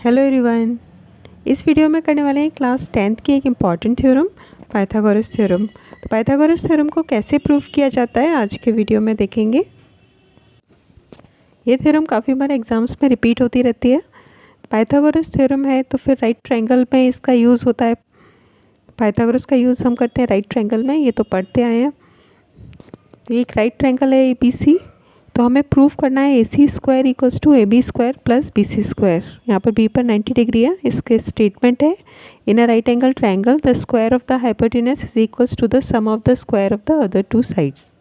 Hello everyone, इस video में करने वाले हैं क्लास 10th की एक इम्पॉर्टेंट थ्योरम, पाइथागोरस थ्योरम। तो पाइथागोरस थ्योरम को कैसे प्रूव किया जाता है आज के वीडियो में देखेंगे। ये थ्योरम काफ़ी बार एग्जाम्स में रिपीट होती रहती है। पाइथागोरस थ्योरम है तो फिर राइट ट्रायंगल में इसका यूज़ होता है। पाइथागोरस का यूज़ हम करते हैं राइट ट्रायंगल में, ये तो पढ़ते आए हैं। तो ये एक राइट ट्रायंगल है ABC, तो हमें प्रूव करना है AC² equals to AB² plus BC²। यहाँ पर B पर 90 डिग्री है। इसके स्टेटमेंट है in a right angle triangle the square of the hypotenuse is equals to the sum of the square of the other two sides.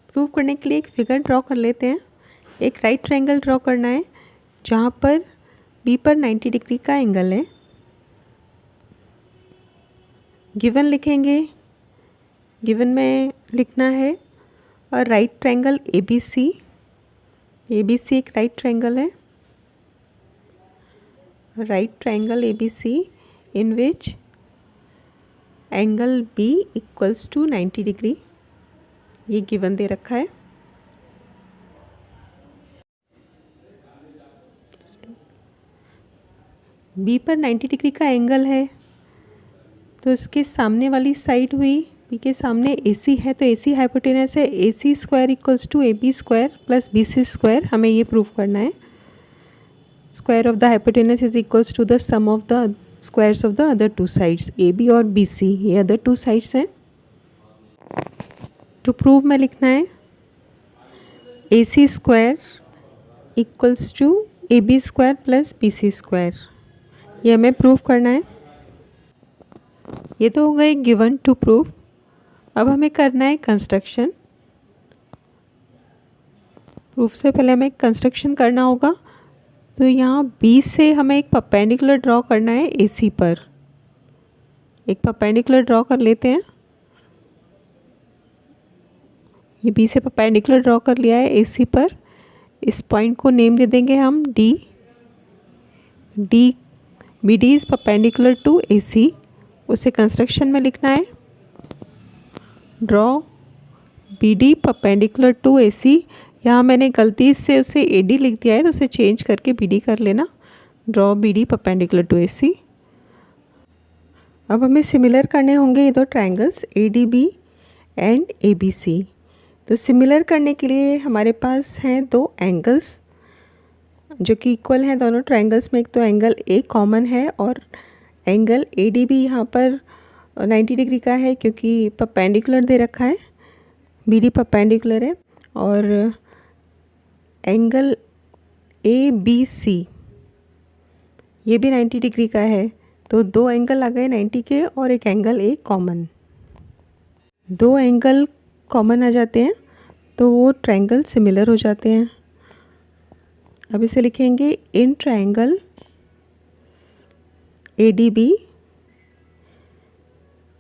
Prove करने के लिए एक फिगर ड्रॉ कर लेते हैं। एक राइट ट्रायंगल ड्रॉ करना है जहाँ पर B पर 90 डिग्री का एंगल है। गिवन लिखेंगे, गिवन में लिखना है और राइट ट्रायंगल ABC एक राइट ट्रायंगल है। Right triangle ABC in which angle B equals to 90 degree, ये गिवन दे रखा है। B पर 90 डिग्री का एंगल है तो इसके सामने वाली साइड हुई, B के सामने AC है तो AC हाइपोटेनस है। AC² equals to AB² plus BC²। हमें ये प्रूव करना है। Square of the hypotenuse is equals to the sum of the squares of the other two sides. AB और BC ये अदर टू साइड्स हैं। To prove में लिखना है AC² equals to AB² plus BC²। ये हमें प्रूव करना है। ये तो हो गए गिवन टू प्रूव। अब हमें करना है कंस्ट्रक्शन। प्रूफ से पहले हमें कंस्ट्रक्शन करना होगा। तो यहाँ B से हमें एक परपेंडिकुलर ड्रॉ करना है AC पर। एक परपेंडिकुलर ड्रॉ कर लेते हैं। ये B से परपेंडिकुलर ड्रॉ कर लिया है AC पर। इस पॉइंट को नेम दे देंगे हम D। BD is perpendicular to AC। उसे कंस्ट्रक्शन में लिखना है draw BD perpendicular to AC। यहाँ मैंने गलती से उसे AD लिख दिया है तो उसे चेंज करके BD कर लेना। Draw BD perpendicular to AC। अब हमें सिमिलर करने होंगे ये दो ट्रायंगल्स ADB एंड ABC। तो सिमिलर करने के लिए हमारे पास हैं दो एंगल्स जो कि इक्वल हैं दोनों ट्रायंगल्स में। एक तो एंगल A कॉमन है और एंगल ADB यहाँ पर 90 डिग्री का है क्योंकि परपेंडिकुलर दे रखा है। BD परपेंडिकुलर है और एंगल ABC ये भी 90 डिग्री का है। तो दो एंगल आ गए 90 के और एक एंगल A कॉमन। दो एंगल कॉमन आ जाते हैं तो वो ट्रायंगल सिमिलर हो जाते हैं। अब इसे लिखेंगे in triangle ADB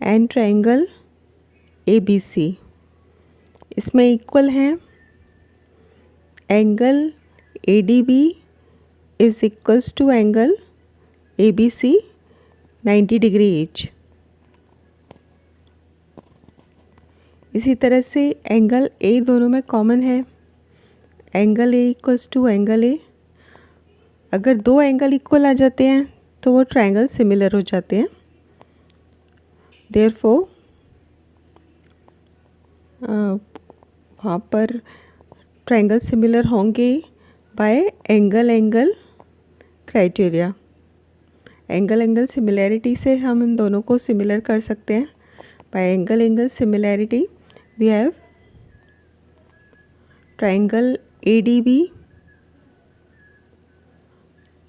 and triangle ABC। इसमें इक्वल हैं angle ADB is equals to angle ABC 90 degree each. इसी तरह से एंगल A दोनों में कॉमन है। Angle A equals to angle A। अगर दो एंगल इक्वल आ जाते हैं तो वो ट्रायंगल सिमिलर हो जाते हैं। देयरफॉर वहाँ पर ट्रायंगल सिमिलर होंगे by angle criteria. Angle similarity से हम इन दोनों को सिमिलर कर सकते हैं। By angle similarity we have triangle ADB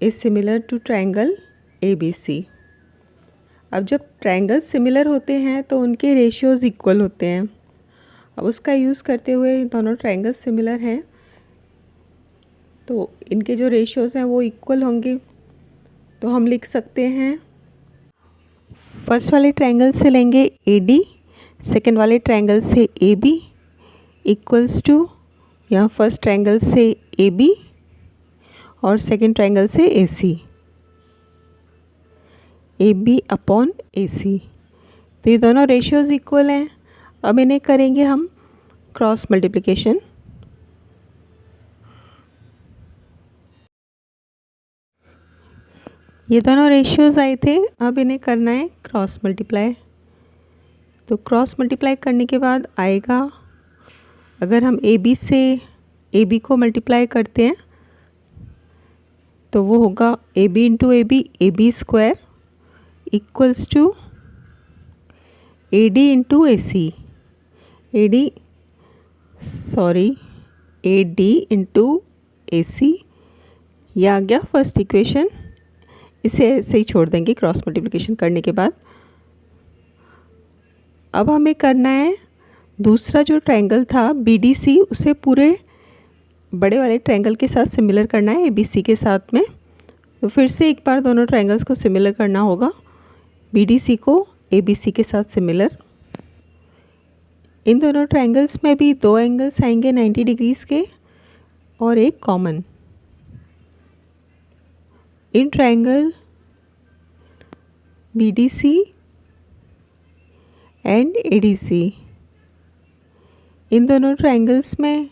is similar to triangle ABC। अब जब ट्रायंगल सिमिलर होते हैं तो उनके रेशियोज़ इक्वल होते हैं। अब उसका यूज़ करते हुए दोनों ट्रायंगल सिमिलर हैं तो इनके जो रेशियोज़ हैं वो इक्वल होंगे। तो हम लिख सकते हैं फर्स्ट वाले ट्रायंगल से लेंगे AD, सेकेंड वाले ट्रायंगल से AB इक्वल्स टू यहाँ फर्स्ट ट्रायंगल से AB और सेकेंड ट्रायंगल से AC। AB upon AC। तो ये दोनों रेशियोज़ इक्वल हैं। अब इन्हें करेंगे हम क्रॉस मल्टीप्लिकेशन। ये दोनों रेशियोज़ आए थे, अब इन्हें करना है क्रॉस मल्टीप्लाई। तो क्रॉस मल्टीप्लाई करने के बाद आएगा, अगर हम ए बी से ए बी को मल्टीप्लाई करते हैं तो वो होगा A B into A B square equals to A D into A C, A D into A C. ये आ गया फर्स्ट इक्वेशन। इसे ऐसे ही छोड़ देंगे क्रॉस मल्टीप्लिकेशन करने के बाद। अब हमें करना है दूसरा जो ट्रायंगल था बी डी सी, उसे पूरे बड़े वाले ट्रायंगल के साथ सिमिलर करना है ए बी सी के साथ में। तो फिर से एक बार दोनों ट्रायंगल्स को सिमिलर करना होगा, बी डी सी को ए बी सी के साथ सिमिलर। इन दोनों ट्रायंगल्स में भी दो एंगल्स आएंगे 90 डिग्रीज़ के और एक common. In triangle B D C and A D C, इन दोनों ट्रायंगल्स में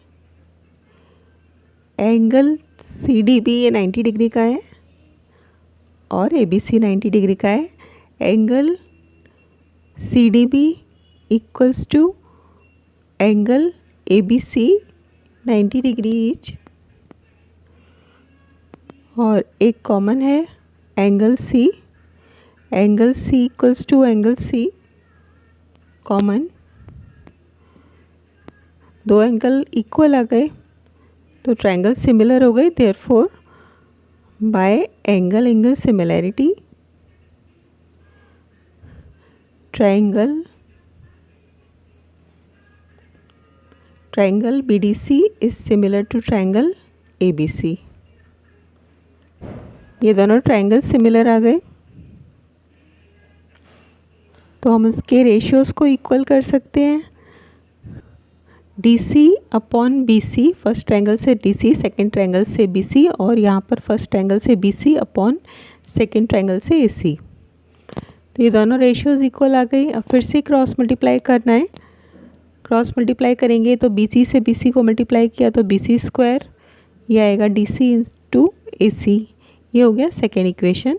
एंगल सी डी बी ये 90 डिग्री का है और ए बी सी 90 डिग्री का है। Angle C D B equals to angle A B C 90 degree each, और एक कॉमन है angle C equals to angle C common. दो एंगल इक्वल आ गए तो ट्रायंगल सिमिलर हो गए, therefore by angle similarity triangle BDC is similar to triangle ABC। ये दोनों ट्रायंगल सिमिलर आ गए तो हम इसके रेशियोज़ को इक्वल कर सकते हैं। DC upon BC, first triangle से DC, सेकंड ट्रायंगल से BC, और यहाँ पर फर्स्ट ट्रायंगल से BC अपॉन सेकंड ट्रायंगल से AC। तो ये दोनों रेशियोज़ इक्वल आ गई। अब फिर से क्रॉस मल्टीप्लाई करना है। क्रॉस मल्टीप्लाई करेंगे तो BC से BC को मल्टीप्लाई किया तो BC स्क्वायर, ये आएगा DC इंटू AC। ये हो गया सेकेंड इक्वेशन।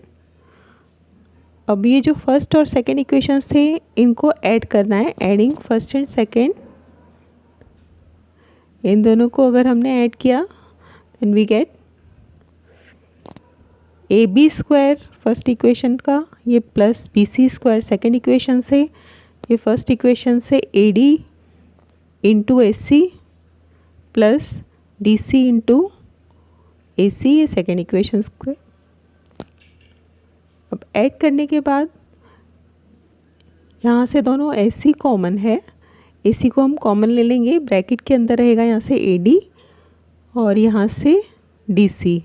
अब ये जो फर्स्ट और सेकेंड इक्वेशंस थे इनको ऐड करना है, एडिंग फर्स्ट एंड सेकेंड। इन दोनों को अगर हमने ऐड किया then we get A B square first equation का, ये plus BC square second equation से, ये फर्स्ट इक्वेशन से AD into AC plus DC into AC, ये सेकेंड इक्वेशन से। अब ऐड करने के बाद यहाँ से दोनों AC कॉमन है, AC को हम कॉमन ले लेंगे, ब्रैकेट के अंदर रहेगा यहाँ से AD और यहाँ से DC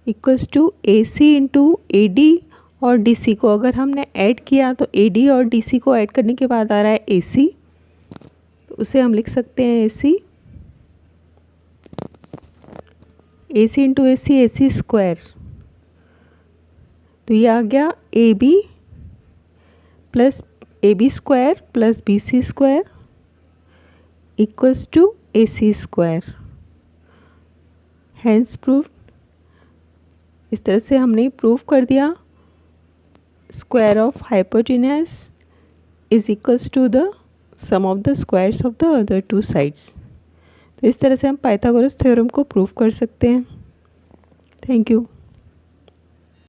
equals to AC into AD और DC को अगर हमने ऐड किया तो AD और DC को ऐड करने के बाद आ रहा है AC, तो उसे हम लिख सकते हैं AC इंटू AC स्क्वायर। तो ये आ गया AB plus AB square plus BC square equals to AC square. Hence proof. इस तरह से हमने प्रूव कर दिया square of hypotenuse is equals to the sum of the squares of the other two sides. तो इस तरह से हम पाइथागोरस थ्योरम को प्रूव कर सकते हैं। Thank you.